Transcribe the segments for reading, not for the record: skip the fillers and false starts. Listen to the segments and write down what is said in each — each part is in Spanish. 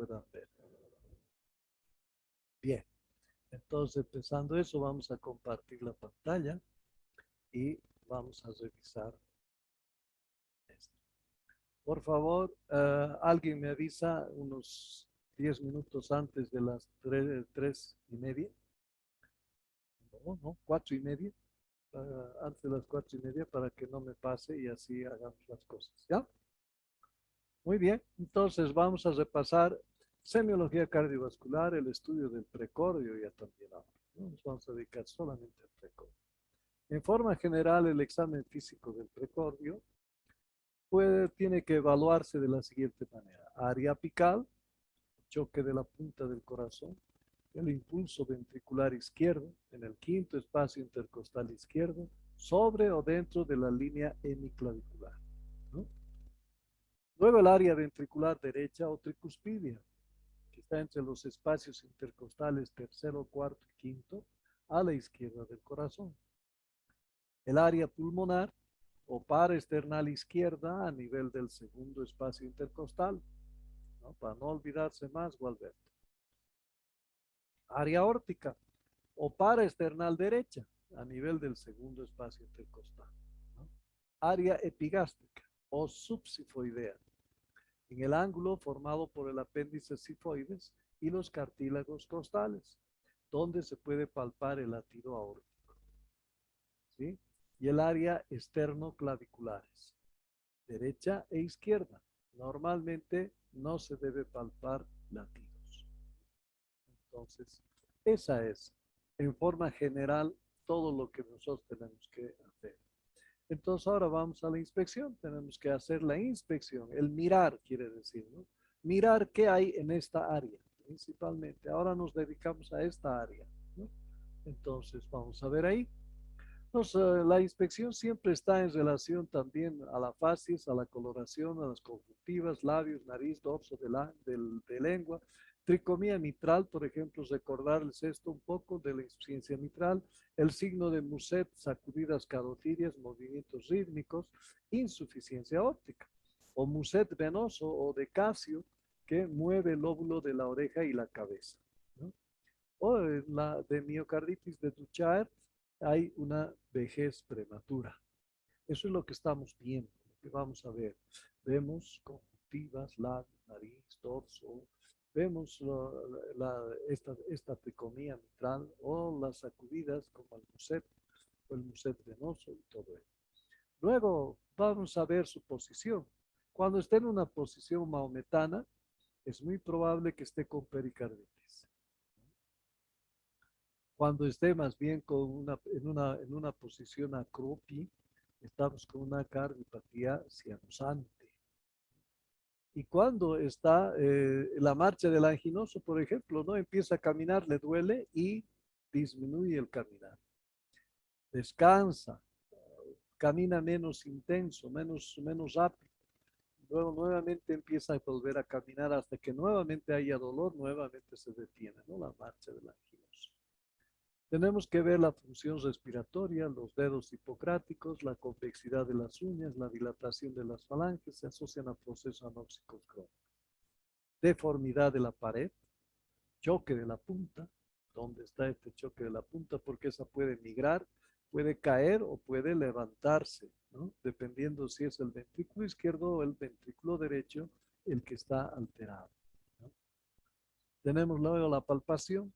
puedan ver. Bien, entonces empezando eso, vamos a compartir la pantalla y vamos a revisar esto. Por favor, alguien me avisa unos 10 minutos antes de las 3:30. No, 4:30. Antes de las 4:30 para que no me pase y así hagamos las cosas. ¿Ya? Muy bien. Entonces vamos a repasar semiología cardiovascular, el estudio del precordio ya también ahora. ¿No? Nos vamos a dedicar solamente al precordio. En forma general, el examen físico del precordio tiene que evaluarse de la siguiente manera. Área apical, choque de la punta del corazón, el impulso ventricular izquierdo en el quinto espacio intercostal izquierdo, sobre o dentro de la línea hemiclavicular, ¿no? Luego el área ventricular derecha o tricuspidia, que está entre los espacios intercostales tercero, cuarto y quinto, a la izquierda del corazón. El área pulmonar o paraesternal izquierda a nivel del segundo espacio intercostal, ¿no? Para no olvidarse más, Gualberto. Área aórtica o paraesternal derecha a nivel del segundo espacio intercostal, ¿no? Área epigástrica o subsifoidea en el ángulo formado por el apéndice sifoides y los cartílagos costales, donde se puede palpar el latido aórtico, ¿sí? Y el área externoclaviculares, derecha e izquierda. Normalmente no se debe palpar latidos. Entonces, esa es, en forma general, todo lo que nosotros tenemos que hacer. Entonces, ahora vamos a la inspección. Tenemos que hacer la inspección. El mirar, quiere decir, ¿no? Mirar qué hay en esta área, principalmente. Ahora nos dedicamos a esta área, ¿no? Entonces, vamos a ver ahí. Entonces, la inspección siempre está en relación también a la facies, a la coloración, a las conjuntivas, labios, nariz, dorso de lengua. Tricomía mitral, por ejemplo, recordarles esto un poco de la insuficiencia mitral, el signo de Muset, sacudidas carotídeas, movimientos rítmicos, insuficiencia óptica, o Muset venoso o de Casio, que mueve el lóbulo de la oreja y la cabeza, ¿no? O la de miocarditis de Dupuytren, hay una vejez prematura. Eso es lo que estamos viendo, lo que vamos a ver. Vemos conjuntivas, labios, nariz, dorso, vemos esta tricomía mitral o las sacudidas como el Muset o el Muset venoso y todo eso. Luego vamos a ver su posición. Cuando esté en una posición maometana, es muy probable que esté con pericarditis. Cuando esté más bien en una posición acropi, estamos con una cardiopatía cianosante. Y cuando está la marcha del anginoso, por ejemplo, ¿no? Empieza a caminar, le duele y disminuye el caminar. Descansa, camina menos intenso, menos rápido. Luego nuevamente empieza a volver a caminar hasta que nuevamente haya dolor, nuevamente se detiene, ¿no? La marcha del anginoso. Tenemos que ver la función respiratoria, los dedos hipocráticos, la convexidad de las uñas, la dilatación de las falanges, se asocian a procesos anóxicos crónicos. Deformidad de la pared, choque de la punta. ¿Dónde está este choque de la punta? Porque esa puede migrar, puede caer o puede levantarse, ¿no? Dependiendo si es el ventrículo izquierdo o el ventrículo derecho el que está alterado, ¿no? Tenemos luego la palpación,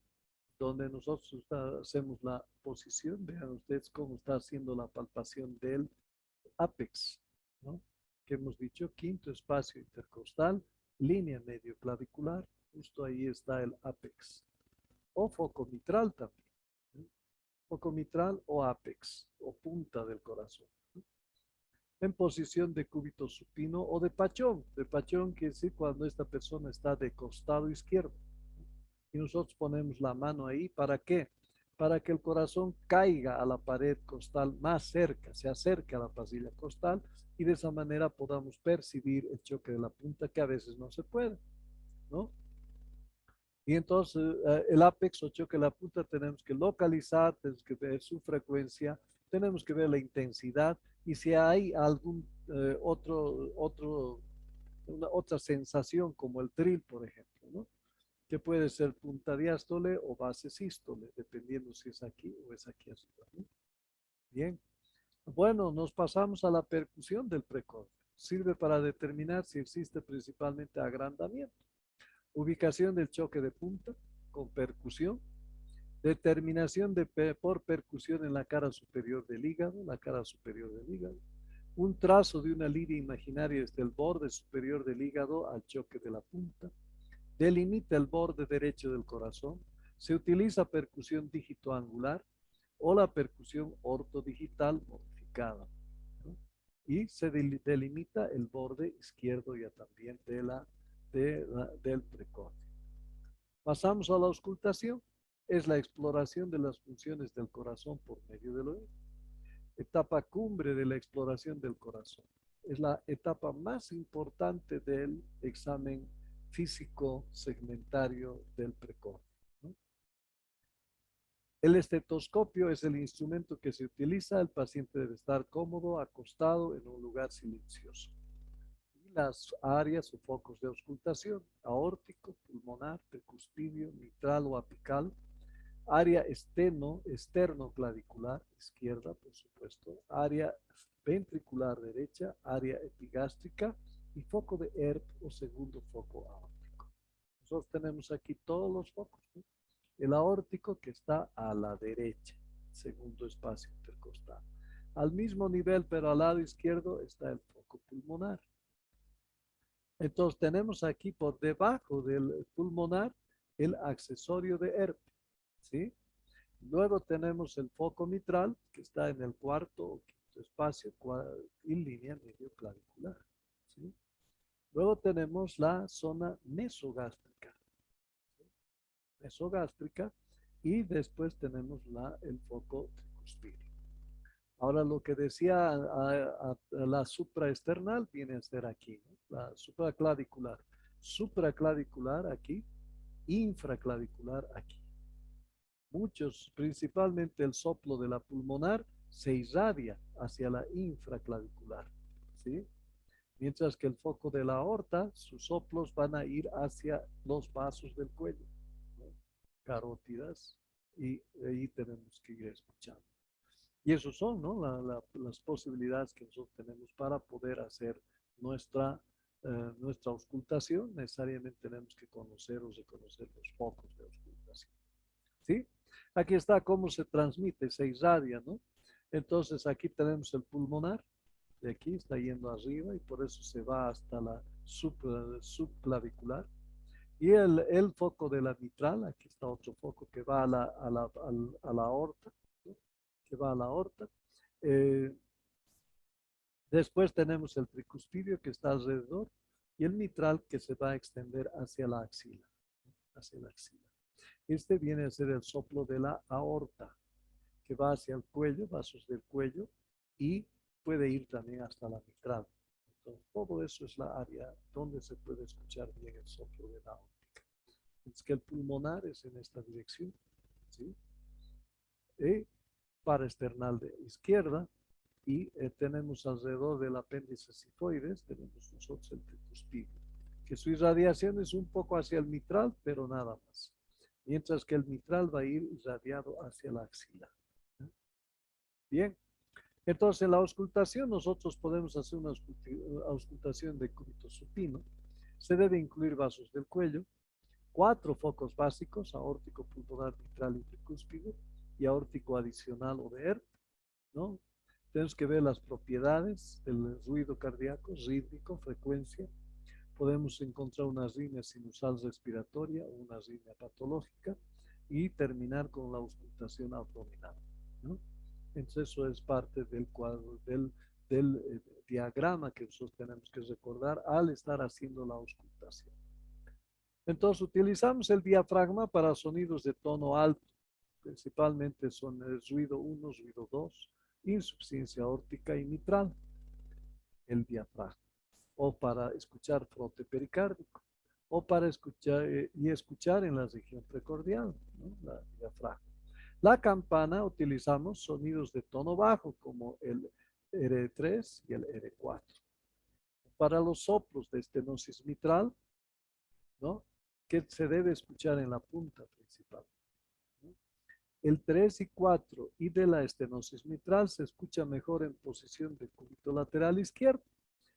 donde nosotros hacemos la posición. Vean ustedes cómo está haciendo la palpación del apex, ¿no? Que hemos dicho, quinto espacio intercostal, línea medio clavicular, justo ahí está el apex. O foco mitral también, ¿no? Foco mitral o apex, o punta del corazón, ¿no? En posición de cúbito supino o de pachón quiere decir cuando esta persona está de costado izquierdo. Y nosotros ponemos la mano ahí, ¿para qué? Para que el corazón caiga a la pared costal más cerca, se acerque a la pasilla costal y de esa manera podamos percibir el choque de la punta que a veces no se puede, ¿no? Y entonces el apex o choque de la punta tenemos que localizar, tenemos que ver su frecuencia, tenemos que ver la intensidad y si hay algún otro una otra sensación como el trill, por ejemplo, ¿no? Que puede ser punta diástole o base sístole, dependiendo si es aquí o es aquí arriba, ¿no? Bien. Bueno, nos pasamos a la percusión del precordio. Sirve para determinar si existe principalmente agrandamiento. Ubicación del choque de punta con percusión. Determinación por percusión en la cara superior del hígado, la cara superior del hígado. Un trazo de una línea imaginaria desde el borde superior del hígado al choque de la punta. Delimita el borde derecho del corazón. Se utiliza percusión dígito angular o la percusión ortodigital modificada, ¿no? Y se delimita el borde izquierdo ya también del precordio. Pasamos a la auscultación. Es la exploración de las funciones del corazón por medio del oído. Etapa cumbre de la exploración del corazón. Es la etapa más importante del examen físico segmentario del precordio, ¿no? El estetoscopio es el instrumento que se utiliza. El paciente debe estar cómodo, acostado en un lugar silencioso. Y las áreas o focos de auscultación: aórtico, pulmonar, tricuspidio, mitral o apical, área externo-clavicular izquierda, por supuesto, área ventricular derecha, área epigástrica y foco de ERP o segundo foco aórtico. Nosotros tenemos aquí todos los focos, ¿no? El aórtico que está a la derecha, segundo espacio intercostal. Al mismo nivel, pero al lado izquierdo, está el foco pulmonar. Entonces tenemos aquí por debajo del pulmonar el accesorio de ERP, ¿sí? Luego tenemos el foco mitral, que está en el cuarto o quinto espacio, en línea medio clavicular, ¿sí? Luego tenemos la zona mesogástrica, ¿sí? Mesogástrica, y después tenemos el foco tricuspidio. Ahora lo que decía la supraesternal viene a ser aquí, ¿no? La supraclavicular. Supraclavicular aquí, infraclavicular aquí. Muchos, principalmente el soplo de la pulmonar, se irradia hacia la infraclavicular, ¿sí? Mientras que el foco de la aorta, sus soplos van a ir hacia los vasos del cuello, ¿no? Carótidas, y ahí tenemos que ir escuchando. Y esos son, ¿no? Las posibilidades que nosotros tenemos para poder hacer nuestra auscultación. Necesariamente tenemos que conocer o reconocer los focos de auscultación, ¿sí? Aquí está cómo se transmite, se irradia, ¿no? Entonces aquí tenemos el pulmonar, de aquí está yendo arriba y por eso se va hasta la subclavicular. Y el foco de la mitral, aquí está otro foco que va a la aorta, ¿no? Que va a la aorta. Después tenemos el tricuspidio que está alrededor y el mitral que se va a extender hacia la axila, hacia la axila. Este viene a ser el soplo de la aorta, que va hacia el cuello, vasos del cuello, y puede ir también hasta la mitral. Entonces, todo eso es la área donde se puede escuchar bien el soplo de la aórtica. Es que el pulmonar es en esta dirección, ¿sí? Y paraesternal de izquierda, y tenemos alrededor del apéndice sifoides, tenemos nosotros el tricuspidio, que su irradiación es un poco hacia el mitral, pero nada más. Mientras que el mitral va a ir irradiado hacia la axila. Bien, entonces en la auscultación nosotros podemos hacer una auscultación de cúbito supino. Se debe incluir vasos del cuello, 4 focos básicos: aórtico, pulmonar, mitral y tricúspido, y aórtico adicional o de ERP, ¿no? Tenemos que ver las propiedades del ruido cardíaco, rítmico, frecuencia. Podemos encontrar una arritmia sinusal respiratoria o una arritmia patológica, y terminar con la auscultación abdominal, ¿no? Entonces eso es parte del cuadro, del diagrama que nosotros tenemos que recordar al estar haciendo la auscultación. Entonces utilizamos el diafragma para sonidos de tono alto, principalmente son el ruido 1, ruido 2, insuficiencia aórtica y mitral, el diafragma, o para escuchar frote pericárdico, o para escuchar en la región precordial, ¿no? La diafragma. La campana, utilizamos sonidos de tono bajo como el R3 y el R4. para los soplos de estenosis mitral, ¿no? Que se debe escuchar en la punta principal, ¿no? El 3 y 4 y de la estenosis mitral se escucha mejor en posición de cúbito lateral izquierdo,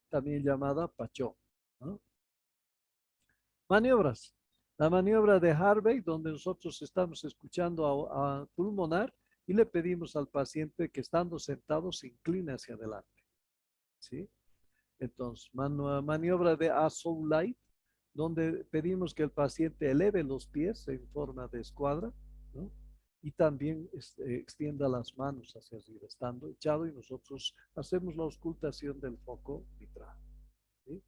también llamada Pachón, ¿no? Maniobras. La maniobra de Harvey, donde nosotros estamos escuchando a pulmonar y le pedimos al paciente que estando sentado se incline hacia adelante, ¿sí? Entonces, maniobra de Light, donde pedimos que el paciente eleve los pies en forma de escuadra, ¿no? Y también extienda las manos hacia arriba, estando echado, y nosotros hacemos la auscultación del foco mitral, ¿sí?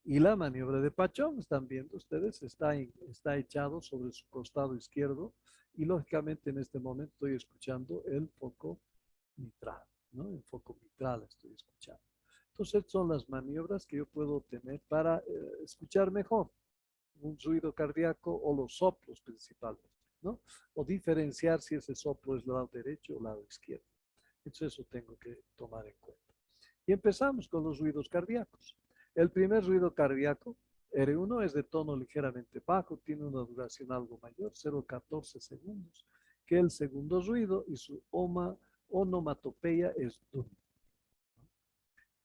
Y la maniobra de Pachón, están viendo ustedes, está echado sobre su costado izquierdo, y lógicamente en este momento estoy escuchando el foco mitral, ¿no? El foco mitral estoy escuchando. Entonces son las maniobras que yo puedo obtener para escuchar mejor un ruido cardíaco o los soplos principalmente, ¿no? O diferenciar si ese soplo es lado derecho o lado izquierdo. Entonces eso tengo que tomar en cuenta. Y empezamos con los ruidos cardíacos. El primer ruido cardíaco, R1, es de tono ligeramente bajo, tiene una duración algo mayor, 0,14 segundos, que el segundo ruido, y su onomatopeya es DUM.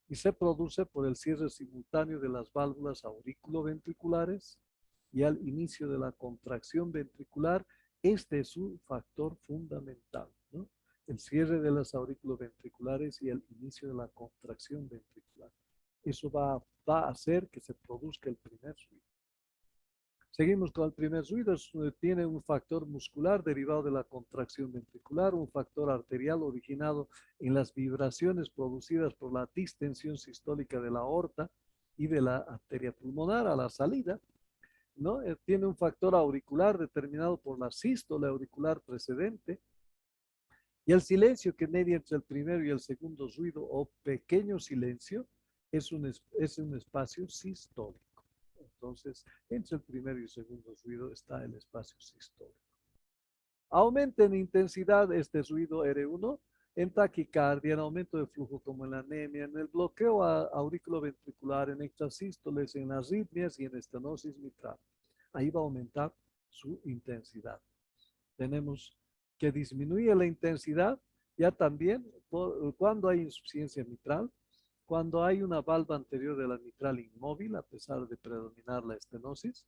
Y se produce por el cierre simultáneo de las válvulas auriculoventriculares y al inicio de la contracción ventricular. Este es un factor fundamental, ¿no? El cierre de las aurículo-ventriculares y el inicio de la contracción ventricular. Eso va a hacer que se produzca el primer ruido. Seguimos con el primer ruido. Tiene un factor muscular derivado de la contracción ventricular, un factor arterial originado en las vibraciones producidas por la distensión sistólica de la aorta y de la arteria pulmonar a la salida, ¿no? Tiene un factor auricular determinado por la sístole auricular precedente, y el silencio que media entre el primero y el segundo ruido o pequeño silencio es un espacio sistólico. Entonces, entre el primero y el segundo ruido está el espacio sistólico. Aumenta en intensidad este ruido R1 en taquicardia, en aumento de flujo como en la anemia, en el bloqueo auriculoventricular, en extrasístoles, en arritmias y en estenosis mitral. Ahí va a aumentar su intensidad. Tenemos que disminuye la intensidad ya también cuando hay insuficiencia mitral, cuando hay una valva anterior de la mitral inmóvil a pesar de predominar la estenosis,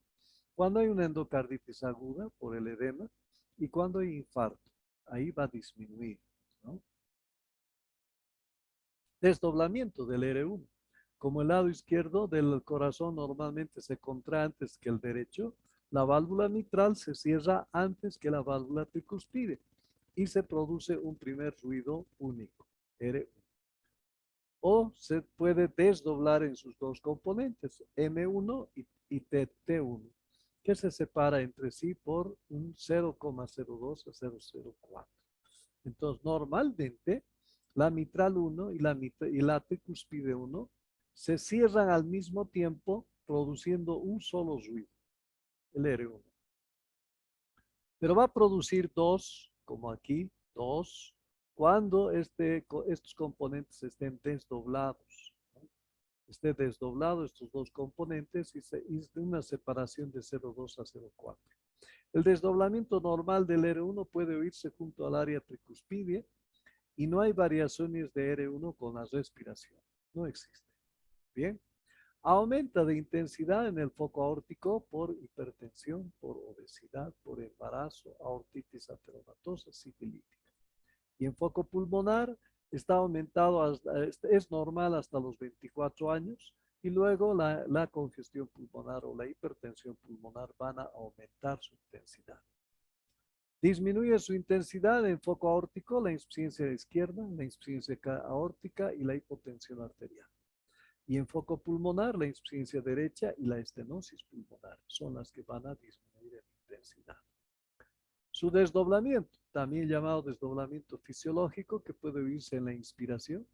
cuando hay una endocarditis aguda por el edema y cuando hay infarto. Ahí va a disminuir, ¿no? Desdoblamiento del R1. Como el lado izquierdo del corazón normalmente se contrae antes que el derecho, la válvula mitral se cierra antes que la válvula tricuspide y se produce un primer ruido único, R1. O se puede desdoblar en sus dos componentes, M1 y TT1, que se separa entre sí por un 0,02 a 0,04. Entonces, normalmente, la mitral 1 y la tricuspide 1 se cierran al mismo tiempo, produciendo un solo ruido, el R1. Pero va a producir dos, como aquí, dos, cuando estos componentes estén desdoblados, ¿no? Esté desdoblado estos dos componentes y de una separación de 0,2 a 0,4. El desdoblamiento normal del R1 puede oírse junto al área tricuspidia y no hay variaciones de R1 con la respiración. No existe. Bien. Aumenta de intensidad en el foco aórtico por hipertensión, por obesidad, por embarazo, aortitis ateromatosa, sifilítica. Y en foco pulmonar está aumentado, es normal hasta los 24 años, y luego la congestión pulmonar o la hipertensión pulmonar van a aumentar su intensidad. Disminuye su intensidad en foco aórtico, la insuficiencia izquierda, la insuficiencia aórtica y la hipotensión arterial. Y en foco pulmonar, la insuficiencia derecha y la estenosis pulmonar son las que van a disminuir en intensidad. Su desdoblamiento, también llamado desdoblamiento fisiológico, que puede oírse en la inspiración.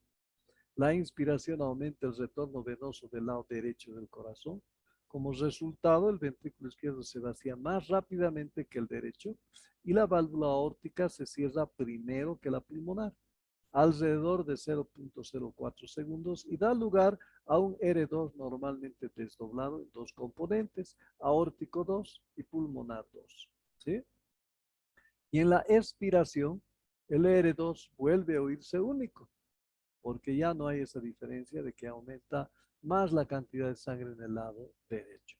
La inspiración aumenta el retorno venoso del lado derecho del corazón. Como resultado, el ventrículo izquierdo se vacía más rápidamente que el derecho y la válvula aórtica se cierra primero que la pulmonar. alrededor de 0.04 segundos y da lugar a un R2 normalmente desdoblado en dos componentes, aórtico 2 y pulmonar 2. ¿Sí? Y en la expiración, el R2 vuelve a oírse único, porque ya no hay esa diferencia de que aumenta más la cantidad de sangre en el lado derecho.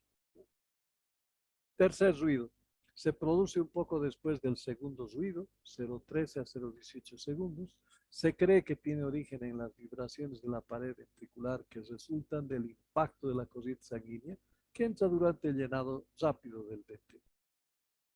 Tercer ruido. Se produce un poco después del segundo ruido, 0.13 a 0.18 segundos. Se cree que tiene origen en las vibraciones de la pared ventricular que resultan del impacto de la corriente sanguínea que entra durante el llenado rápido del ventrículo.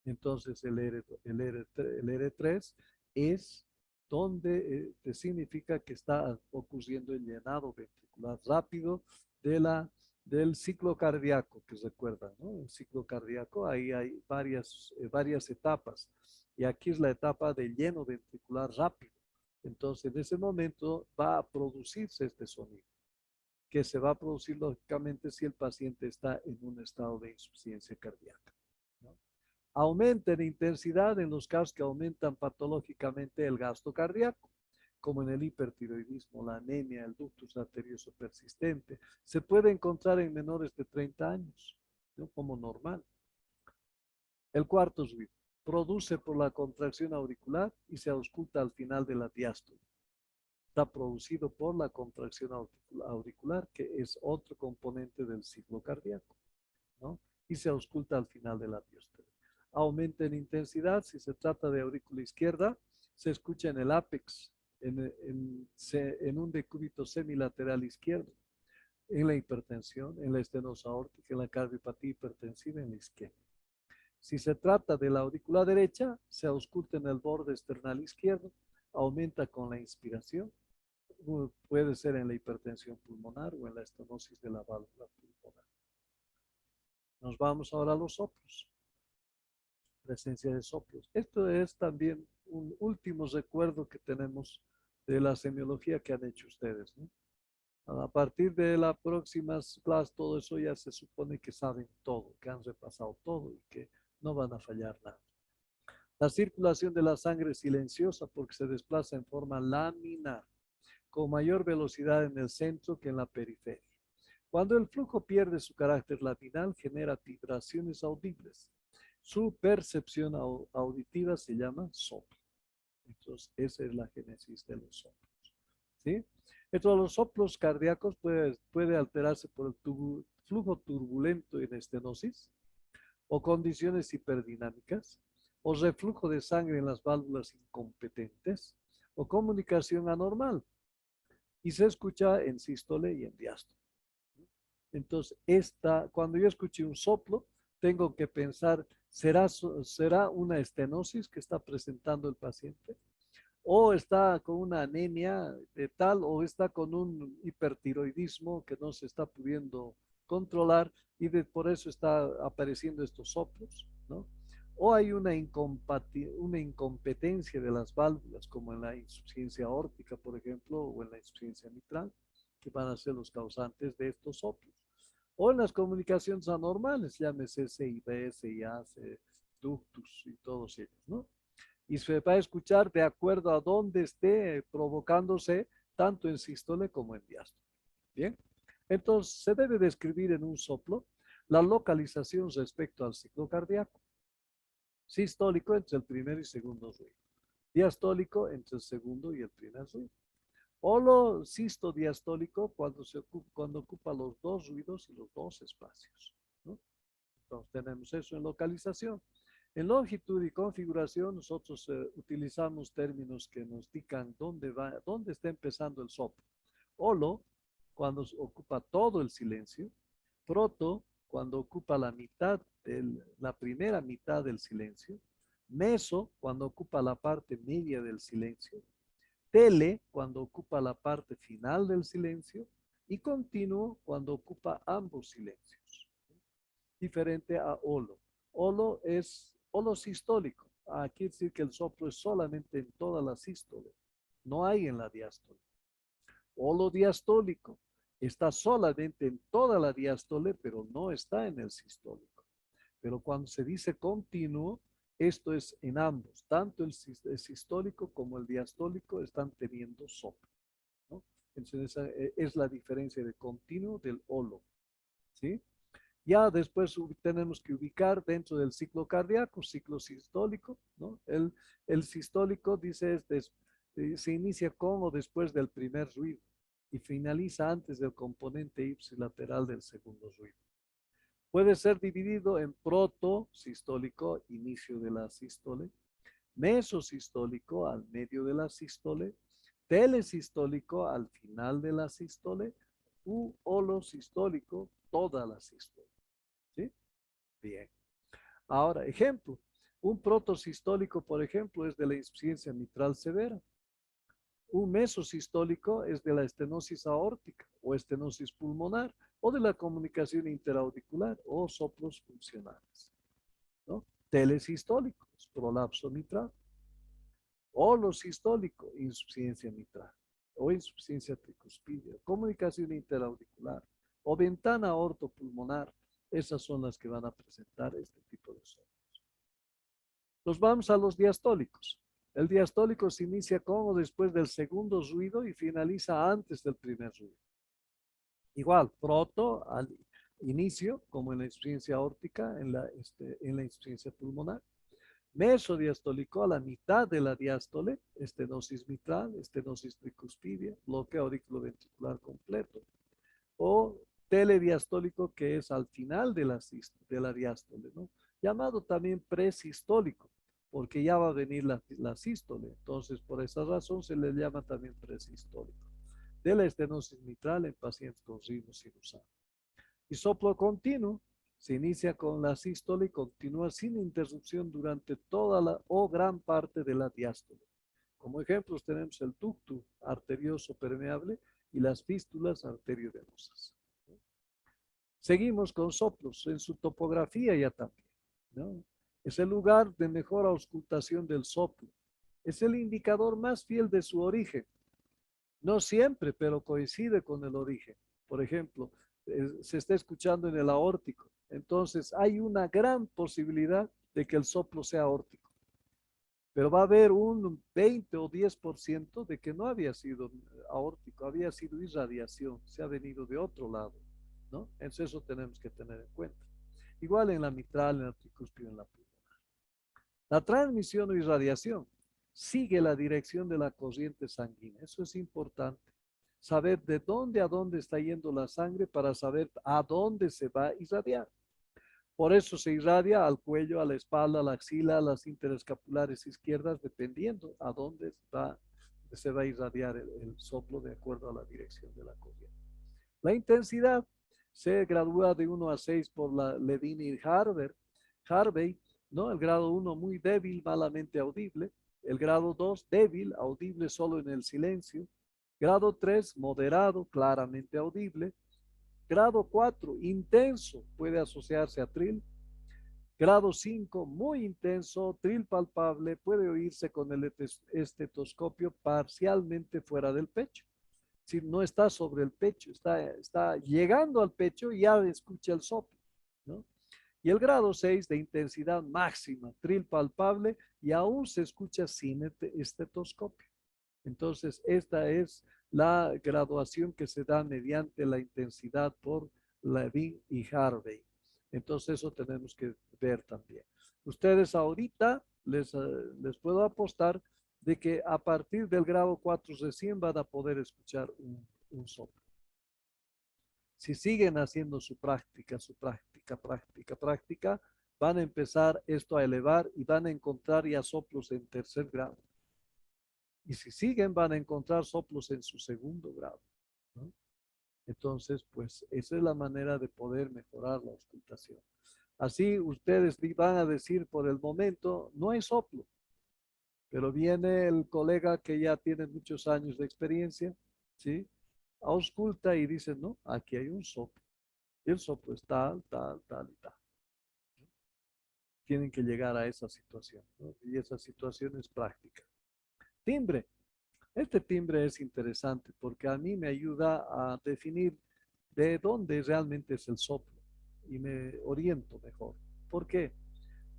Entonces el R3 es donde significa que está ocurriendo el llenado ventricular rápido del ciclo cardíaco, que recuerdan, ¿no? El ciclo cardíaco, ahí hay varias etapas. Y aquí es la etapa de lleno ventricular rápido. Entonces, en ese momento va a producirse este sonido, que se va a producir lógicamente si el paciente está en un estado de insuficiencia cardíaca, ¿no? Aumenta en intensidad en los casos que aumentan patológicamente el gasto cardíaco, como en el hipertiroidismo, la anemia, el ductus arterioso persistente. Se puede encontrar en menores de 30 años, ¿no? Como normal. El cuarto ruido. Produce por la contracción auricular y se ausculta al final de la diástole. Está producido por la contracción auricular, que es otro componente del ciclo cardíaco, ¿no? Y se ausculta al final de la diástole. Aumenta en intensidad, si se trata de aurícula izquierda, se escucha en el ápex, en un decúbito semilateral izquierdo, en la hipertensión, en la estenosis aórtica, en la cardiopatía hipertensiva, en la isquemia. Si se trata de la aurícula derecha, se ausculta en el borde external izquierdo, aumenta con la inspiración, puede ser en la hipertensión pulmonar o en la estenosis de la válvula pulmonar. Nos vamos ahora a los soplos. Presencia de soplos. Esto es también un último recuerdo que tenemos de la semiología que han hecho ustedes, ¿no? A partir de la próxima clase, todo eso ya se supone que saben todo, que han repasado todo y que no van a fallar nada. La circulación de la sangre es silenciosa porque se desplaza en forma laminar, con mayor velocidad en el centro que en la periferia. Cuando el flujo pierde su carácter laminar, genera vibraciones audibles. Su percepción auditiva se llama soplo. Entonces, esa es la génesis de los soplos, ¿sí? Entonces, los soplos cardíacos puede alterarse por el flujo turbulento en estenosis, o condiciones hiperdinâmicas, o reflujo de sangre en las válvulas incompetentes, o comunicación anormal. Y se escucha en sístole y en diástole. Entonces, cuando yo escuché un soplo, tengo que pensar, ¿será una estenosis que está presentando el paciente? ¿O está con una anemia de tal, o está con un hipertiroidismo que no se está pudiendo controlar y por eso está apareciendo estos soplos, ¿no? O hay una incompetencia de las válvulas, como en la insuficiencia aórtica, por ejemplo, o en la insuficiencia mitral, que van a ser los causantes de estos soplos. O en las comunicaciones anormales, llámese CIB, CIAC, ductus y todos ellos, ¿no? Y se va a escuchar de acuerdo a dónde esté provocándose, tanto en sístole como en diástole. Bien, entonces se debe describir en un soplo la localización respecto al ciclo cardíaco. Sistólico entre el primer y segundo ruido. Diastólico entre el segundo y el primer ruido. Holosistodiastólico cuando ocupa los dos ruidos y los dos espacios, ¿no? Entonces tenemos eso en localización. En longitud y configuración nosotros utilizamos términos que nos indican dónde está empezando el soplo. Holo, cuando ocupa todo el silencio. Proto, cuando ocupa la primera mitad del silencio. Meso, cuando ocupa la parte media del silencio. Tele, cuando ocupa la parte final del silencio. Y continuo, cuando ocupa ambos silencios. Diferente a holo. Holo es holosistólico. Aquí decir que el soplo es solamente en toda la sístole, no hay en la diástole. Holodiastólico está solamente en toda la diástole, pero no está en el sistólico. Pero cuando se dice continuo, Esto es en ambos, tanto el sistólico como el diastólico están teniendo soplo, ¿no? Entonces esa es la diferencia de continuo del holo, ¿sí? Ya después tenemos que ubicar dentro del ciclo cardíaco, ciclo sistólico, ¿no? El sistólico dice se inicia con o después del primer ruido y finaliza antes del componente ipsilateral del segundo ruido. Puede ser dividido en protosistólico, inicio de la sístole, mesosistólico al medio de la sístole, telesistólico al final de la sístole, u holosistólico toda la sístole. ¿Sí? Bien. Ahora, ejemplo. Un protosistólico, por ejemplo, es de la insuficiencia mitral severa. Un mesosistólico es de la estenosis aórtica o estenosis pulmonar o de la comunicación interauricular o soplos funcionales, ¿no? Telesistólico es prolapso mitral. Holosistólico, insuficiencia mitral o insuficiencia tricuspidia, comunicación interauricular o ventana ortopulmonar. Esas son las que van a presentar este tipo de soplos. Nos vamos a los diastólicos. El diastólico se inicia con o después del segundo ruido y finaliza antes del primer ruido. Igual, proto al inicio, como en la insuficiencia aórtica, en la insuficiencia pulmonar. Mesodiastólico a la mitad de la diástole, estenosis mitral, estenosis tricuspidia, bloqueo auriculoventricular completo. O telediastólico, que es al final de la diástole, ¿no? Llamado también presistólico, porque ya va a venir la sístole. Entonces, por esa razón se le llama también presistólico. De la estenosis mitral en pacientes con ritmo sinusal. Y soplo continuo se inicia con la sístole y continúa sin interrupción durante toda la o gran parte de la diástole. Como ejemplos tenemos el ducto arterioso permeable y las fístulas arteriovenosas. Seguimos con soplos en su topografía ya también, ¿no? Es el lugar de mejor auscultación del soplo. Es el indicador más fiel de su origen. No siempre, pero coincide con el origen. Por ejemplo, se está escuchando en el aórtico. Entonces, hay una gran posibilidad de que el soplo sea aórtico. Pero va a haber un 20 o 10% de que no había sido aórtico, había sido irradiación, se ha venido de otro lado, ¿no? Entonces, eso tenemos que tener en cuenta. Igual en la mitral, en la tricúspide, en la pulmonar. La transmisión o irradiación sigue la dirección de la corriente sanguínea. Eso es importante. Saber de dónde a dónde está yendo la sangre para saber a dónde se va a irradiar. Por eso se irradia al cuello, a la espalda, a la axila, a las interescapulares izquierdas, dependiendo a dónde se va a irradiar el soplo de acuerdo a la dirección de la corriente. La intensidad se gradúa de 1 a 6 por la Levine y Harvey, ¿no? El grado 1 muy débil, malamente audible. El grado 2 débil, audible solo en el silencio. Grado 3 moderado, claramente audible. Grado 4 intenso, puede asociarse a tril. Grado 5 muy intenso, tril palpable, puede oírse con el estetoscopio parcialmente fuera del pecho. Si no está sobre el pecho, está llegando al pecho y ya escucha el soplo, ¿no? Y el grado 6 de intensidad máxima, tril palpable, y aún se escucha sin estetoscopio. Entonces, esta es la graduación que se da mediante la intensidad por Levine y Harvey. Entonces, eso tenemos que ver también. Ustedes ahorita les puedo apostar de que a partir del grado 4 recién van a poder escuchar un soplo. Si siguen haciendo su práctica, van a empezar esto a elevar y van a encontrar ya soplos en tercer grado. Y si siguen, van a encontrar soplos en su segundo grado, ¿no? Entonces, pues esa es la manera de poder mejorar la auscultación. Así ustedes van a decir por el momento, no hay soplo, pero viene el colega que ya tiene muchos años de experiencia, ¿sí? Ausculta y dice, no, aquí hay un soplo. El soplo es tal, tal, tal y tal. Tienen que llegar a esa situación, ¿no? Y esa situación es práctica. Timbre. Este timbre es interesante porque a mí me ayuda a definir de dónde realmente es el soplo y me oriento mejor. ¿Por qué?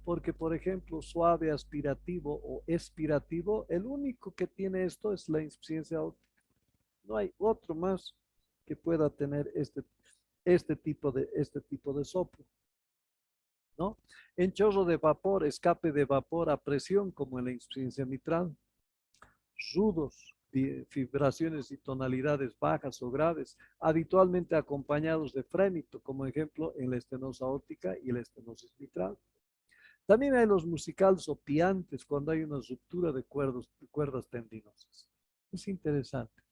porque, por ejemplo, suave, aspirativo o expirativo, el único que tiene esto es la insuficiencia óptica. No hay otro más que pueda tener este tipo de soplo, ¿no? En chorro de vapor, escape de vapor a presión, como en la insuficiencia mitral, rudos, vibraciones y tonalidades bajas o graves, habitualmente acompañados de frémito, como ejemplo en la estenosis aórtica y la estenosis mitral. También hay los musicales opiantes cuando hay una ruptura de cuerdas tendinosas. Es interesante.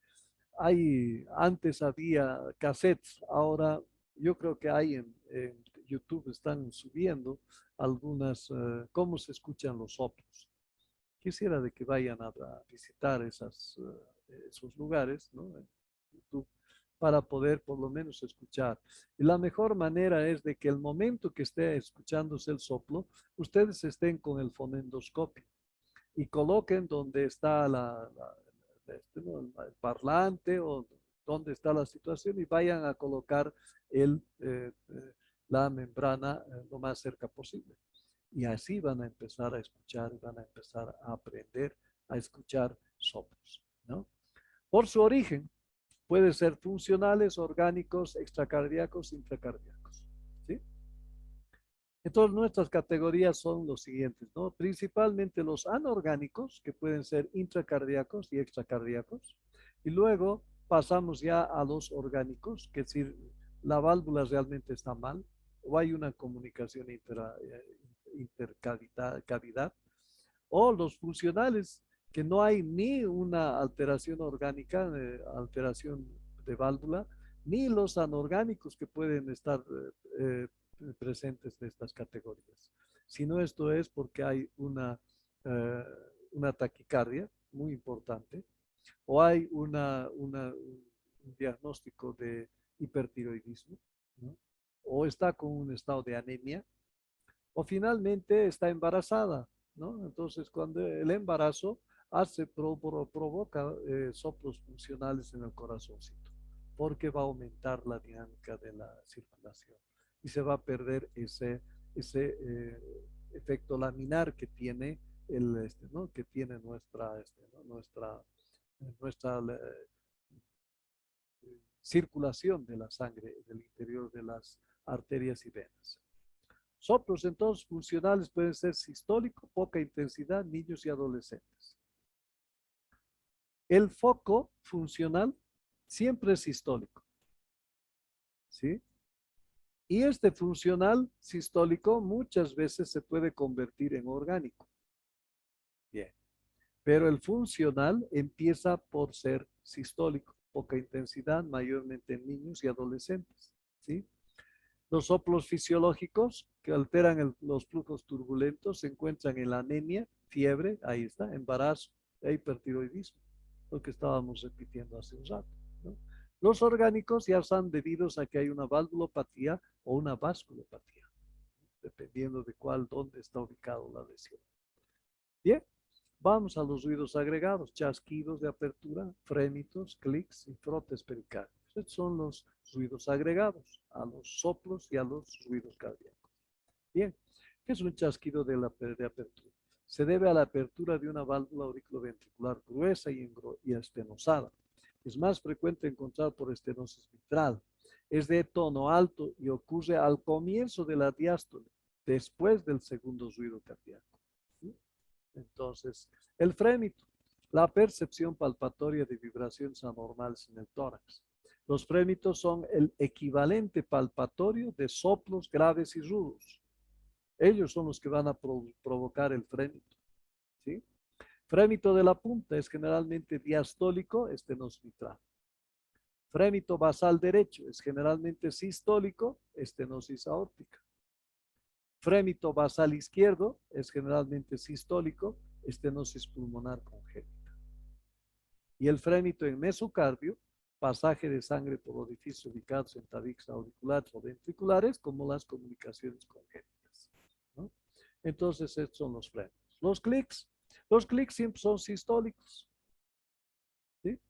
Antes había cassettes, ahora yo creo que hay en YouTube están subiendo algunas, cómo se escuchan los soplos. Quisiera de que vayan a visitar esos lugares, ¿no? En YouTube, para poder por lo menos escuchar. Y la mejor manera es de que el momento que esté escuchándose el soplo, ustedes estén con el fonendoscopio y coloquen donde está ¿no? El parlante o donde está la situación y vayan a colocar la membrana lo más cerca posible. Y así van a empezar a escuchar, van a empezar a aprender a escuchar soplos, ¿no? Por su origen, pueden ser funcionales, orgánicos, extracardíacos, intracardíacos, ¿sí? Entonces, nuestras categorías son los siguientes, ¿no? Principalmente los anorgánicos, que pueden ser intracardíacos y extracardíacos. Y luego pasamos ya a los orgánicos, que es decir, la válvula realmente está mal, o hay una comunicación intercavidad, o los funcionales, que no hay ni una alteración orgánica, alteración de válvula, ni los anorgánicos que pueden estar presentes de estas categorías. Sino esto es porque hay eh, una taquicardia muy importante o hay un diagnóstico de hipertiroidismo, ¿no? O está con un estado de anemia o finalmente está embarazada, ¿no? Entonces, cuando el embarazo provoca soplos funcionales en el corazoncito, porque va a aumentar la dinámica de la circulación y se va a perder ese efecto laminar que tiene ¿no? Que tiene ¿no? nuestra circulación de la sangre del interior de las arterias y venas. Soplos entonces funcionales pueden ser sistólico, poca intensidad, niños y adolescentes. El foco funcional siempre es sistólico, ¿sí? Y este funcional sistólico muchas veces se puede convertir en orgánico. Bien. Pero el funcional empieza por ser sistólico, poca intensidad, mayormente en niños y adolescentes, ¿sí? Los soplos fisiológicos que alteran los flujos turbulentos se encuentran en la anemia, fiebre, ahí está, embarazo e hipertiroidismo, lo que estábamos repitiendo hace un rato, ¿no? Los orgánicos ya están debidos a que hay una valvulopatía o una vasculopatía, dependiendo de dónde está ubicado la lesión. Bien, vamos a los ruidos agregados, chasquidos de apertura, frémitos, clics y frotes pericárdios. Estos son los ruidos agregados a los soplos y a los ruidos cardíacos. Bien, ¿qué es un chasquido de apertura? Se debe a la apertura de una válvula auriculoventricular gruesa y estenosada. Es más frecuente encontrar por estenosis mitral. Es de tono alto y ocurre al comienzo de la diástole, después del segundo ruido cardíaco. Entonces, el frémito, la percepción palpatoria de vibraciones anormales en el tórax. Los frémitos son el equivalente palpatorio de soplos graves y rudos. Ellos son los que van a provocar el frémito, ¿sí? Frémito de la punta es generalmente diastólico, estenosis mitral. Frémito basal derecho es generalmente sistólico, estenosis aórtica. Frémito basal izquierdo es generalmente sistólico, estenosis pulmonar congénita. Y el frémito en mesocardio, pasaje de sangre por orificios ubicados en tabiques auriculares o ventriculares, como las comunicaciones congénitas, ¿no? Entonces, estos son los frémitos. Los clics siempre son sistólicos, ¿sí?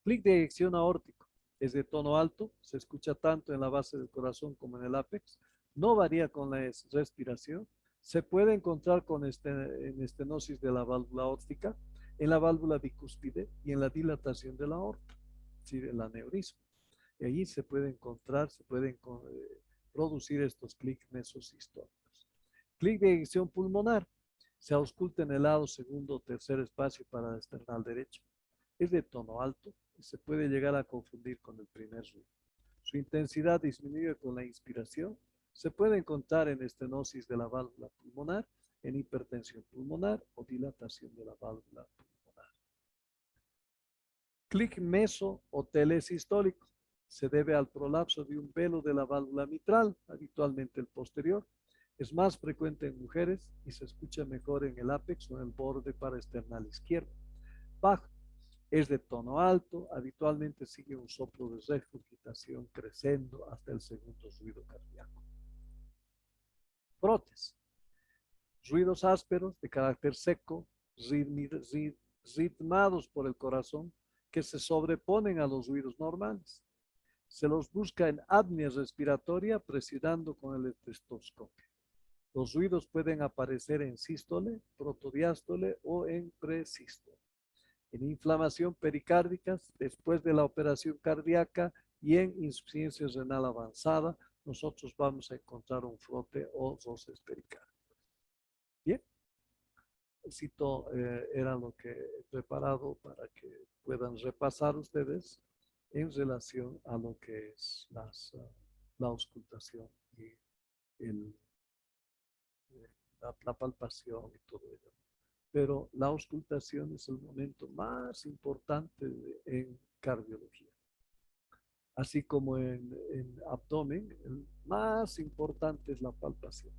Clic de eyección aórtico es de tono alto, se escucha tanto en la base del corazón como en el ápex, no varía con la respiración, Se puede encontrar en estenosis de la válvula aórtica, en la válvula bicúspide y en la dilatación de la aorta, es decir, el aneurisma. Y allí se puede encontrar, se pueden producir estos clics mesosistólicos. Clic de eyección pulmonar. Se ausculta en el lado segundo o tercer espacio para el esternal derecho. Es de tono alto y se puede llegar a confundir con el primer ruido. Su intensidad disminuye con la inspiración. Se puede encontrar en estenosis de la válvula pulmonar, en hipertensión pulmonar o dilatación de la válvula pulmonar. Clic meso o telesistólico. Se debe al prolapso de un velo de la válvula mitral, habitualmente el posterior. Es más frecuente en mujeres y se escucha mejor en el ápex o en el borde paraesternal izquierdo. Bajo. Es de tono alto, habitualmente sigue un soplo de regurgitación creciendo hasta el segundo ruido cardíaco. Frotes. Ruidos ásperos de carácter seco, ritmados por el corazón, que se sobreponen a los ruidos normales. Se los busca en apnea respiratoria presionando con el estetoscopio. Los ruidos pueden aparecer en sístole, protodiástole o en presístole. En inflamación pericárdica, después de la operación cardíaca y en insuficiencia renal avanzada, nosotros vamos a encontrar un frote o roces pericárdicos. Bien, cito era lo que he preparado para que puedan repasar ustedes en relación a lo que es la auscultación y el, la palpación y todo ello. Pero la auscultación es el momento más importante en cardiología. Así como en abdomen, el más importante es la palpación.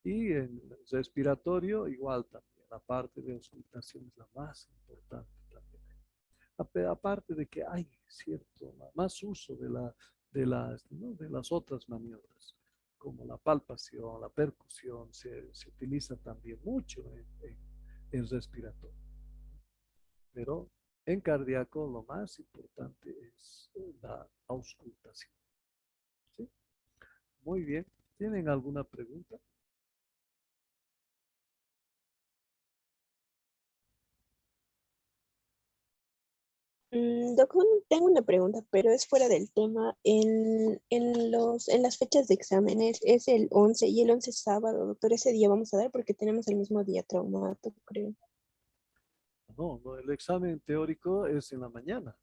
Y en respiratorio, igual también. La parte de auscultación es la más importante también. Aparte de que hay cierto más uso de las otras maniobras, como la palpación, la percusión, se utiliza también mucho en respiratorio. Pero en cardíaco lo más importante es la auscultación. ¿Sí? Muy bien. ¿Tienen alguna pregunta? Doctor, tengo una pregunta, pero es fuera del tema. En las fechas de exámenes es el 11 y el 11 es sábado, doctor. Ese día vamos a dar porque tenemos el mismo día traumato, creo. No, no, el examen teórico es en la mañana.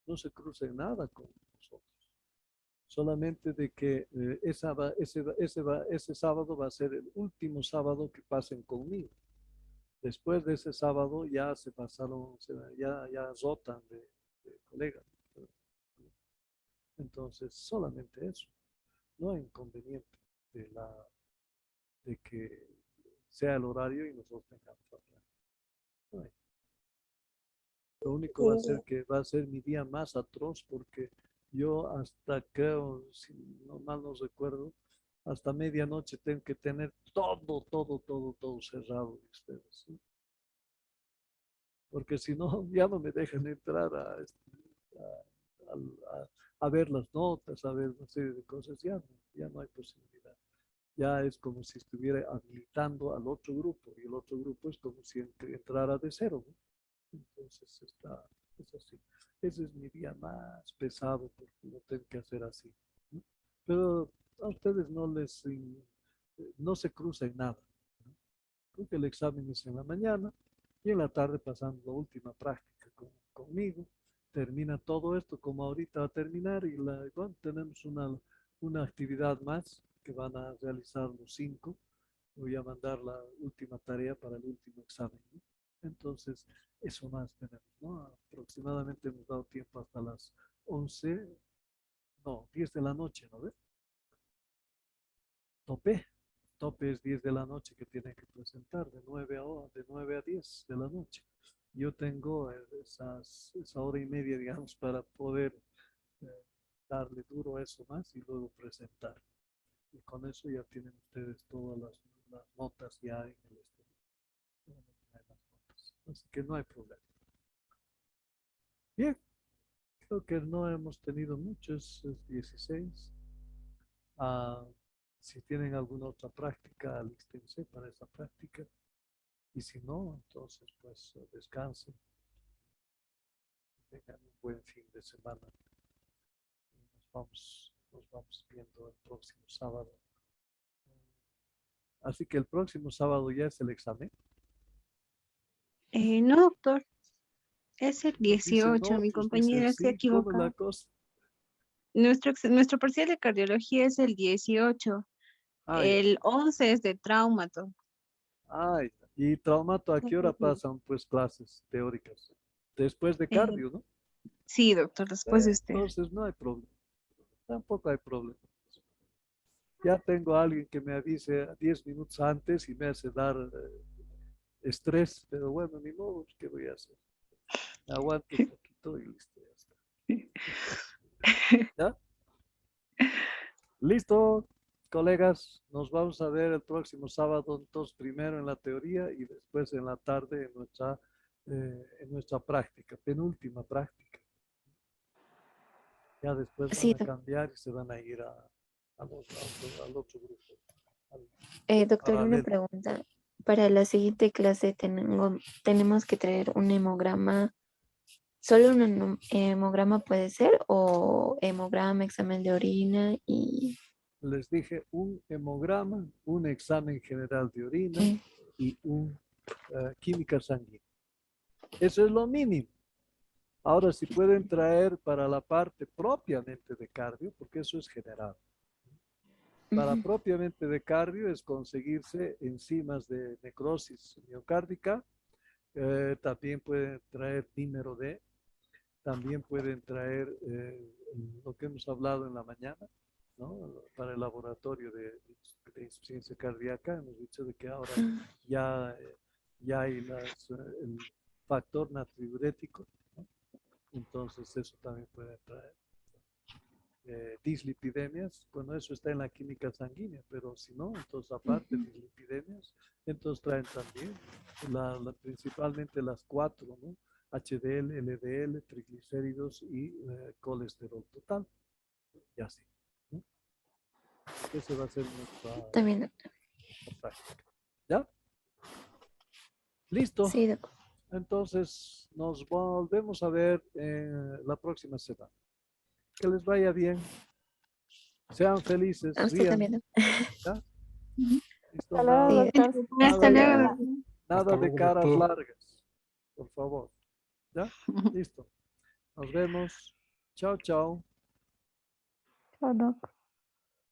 No se cruza en nada con nosotros. Solamente de que ese sábado va a ser el último sábado que pasen conmigo. Después de ese sábado ya se pasaron, ya rotan de colegas. Entonces, solamente eso. No hay inconveniente de que sea el horario y nosotros tengamos la clase. No hay. Lo único va a ser Ya. que va a ser mi día más atroz porque yo hasta creo, si no mal no recuerdo, hasta medianoche tengo que tener todo cerrado de ustedes, ¿sí? Porque si no, ya no me dejan entrar a ver las notas, a ver una serie de cosas, ya no hay posibilidad. Ya es como si estuviera habilitando al otro grupo y el otro grupo es como si entrara de cero, ¿no? Entonces es así. Ese es mi día más pesado porque lo tengo que hacer así, ¿no? Pero a ustedes no se cruza en nada, ¿no? Porque el examen es en la mañana y en la tarde pasando la última práctica conmigo. Termina todo esto como ahorita va a terminar y bueno, tenemos una actividad más que van a realizar los 5. Voy a mandar la última tarea para el último examen, ¿no? Entonces, eso más tenemos, ¿no? Aproximadamente hemos dado tiempo hasta las 11, no, 10 de la noche, ¿no ve? Tope. Tope es 10 de la noche que tiene que presentar, de 9 a 10 de la noche. Yo tengo esa hora y media, digamos, para poder eh, darle duro a eso más y luego presentar. Y con eso ya tienen ustedes todas las notas ya en el así que no hay problema. Bien, creo que no hemos tenido muchos, es 16. Si tienen alguna otra práctica, alístense para esa práctica. Y si no, entonces pues descansen. Tengan un buen fin de semana. Y nos vamos viendo el próximo sábado. Así que el próximo sábado ya es el examen. No, doctor, es el Dicen 18, mi otros, dicen compañera se ha sí, ¿cómo es la equivocado. cosa? Nuestro parcial de cardiología es el 18, Ay, el 11 es de traumato. ay, y traumato, ¿a qué hora Ujú. pasan pues clases teóricas? Después de Eh, cardio, ¿no? sí, doctor, después de usted. Entonces no hay problema, tampoco hay problema. Ya tengo a alguien que me avise 10 minutos antes y me hace dar estrés, pero bueno, ni modo, ¿qué voy a hacer? Me aguanto un poquito y listo, ya está. ¿Ya? Listo, colegas, nos vamos a ver el próximo sábado, entonces primero en la teoría y después en la tarde en nuestra práctica, penúltima práctica. Ya después van Sí, a cambiar y se van a ir al otro grupo, al doctor, una paralelo. pregunta. Para la siguiente clase tenemos que traer un hemograma. ¿Solo un hemograma puede ser? ¿O hemograma, examen de orina y Les dije un hemograma, un examen general de orina eh, y un química sanguínea. Eso es lo mínimo. Ahora, si pueden traer para la parte propiamente de cardio, porque eso es general. Para ujú, propiamente de cardio es conseguirse enzimas de necrosis miocárdica, también pueden traer dímero D, también pueden traer lo que hemos hablado en la mañana, ¿no? Para el laboratorio de insuficiencia cardíaca, hemos dicho de que ahora ah, ya, ya hay el factor natriurético, ¿no? Entonces eso también puede traer. Dislipidemias, bueno, eso está en la química sanguínea, pero si no, entonces aparte de ujú, dislipidemias, entonces traen también principalmente las cuatro, ¿no? HDL, LDL, triglicéridos y colesterol total, y así, ¿no? Ese va a ser también, doctor. nuestra práctica. ¿Ya? Listo. Sí, doctor. Entonces nos volvemos a ver la próxima semana. Que les vaya bien, sean A felices, usted rían, también, doctor. ¿ya? Hasta Listo, luego, Sí, doctor. nada Hasta de, luego, doctor. doctor. nada Hasta de luego, caras doctor. largas, por favor. ¿Ya? Listo. Nos vemos. Chao, chao. Chao, doc.